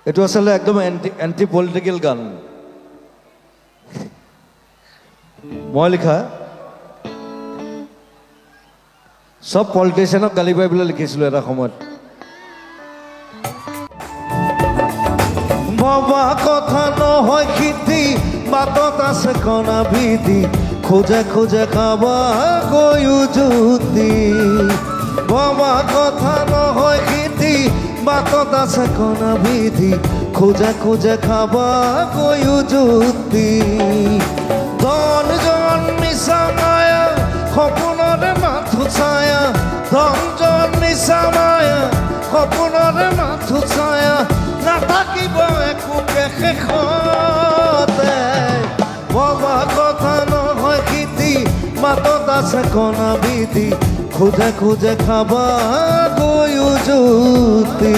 এইটো আসলে একদম এন্টি পলিটিক্যাল গান মই লিখা সব পলিটিশিয়ানক গালি পাইবলৈ লিখিছিলো এটা সময়ত বাবা কথা নহয় খেতি বাটত আছে কণা বিধি খোজে খোজে খাবা গয়ো জুতি বাবা কথা নহয় খেতি বাটত আছে কণা বিধি খোজে খোজে খাবা গয়ো জুতি ধন জন মিছা মায়া সপোনৰে মাথো ছায়া ধন জন মিছা মায়া সপোনৰে মাথো ছায়া নাথাকিব একো শেষতে বাবা কথা নহয় খেতি বাটত আছে কণা বিধি খোজে খোজে খাবা গয়ো জুতি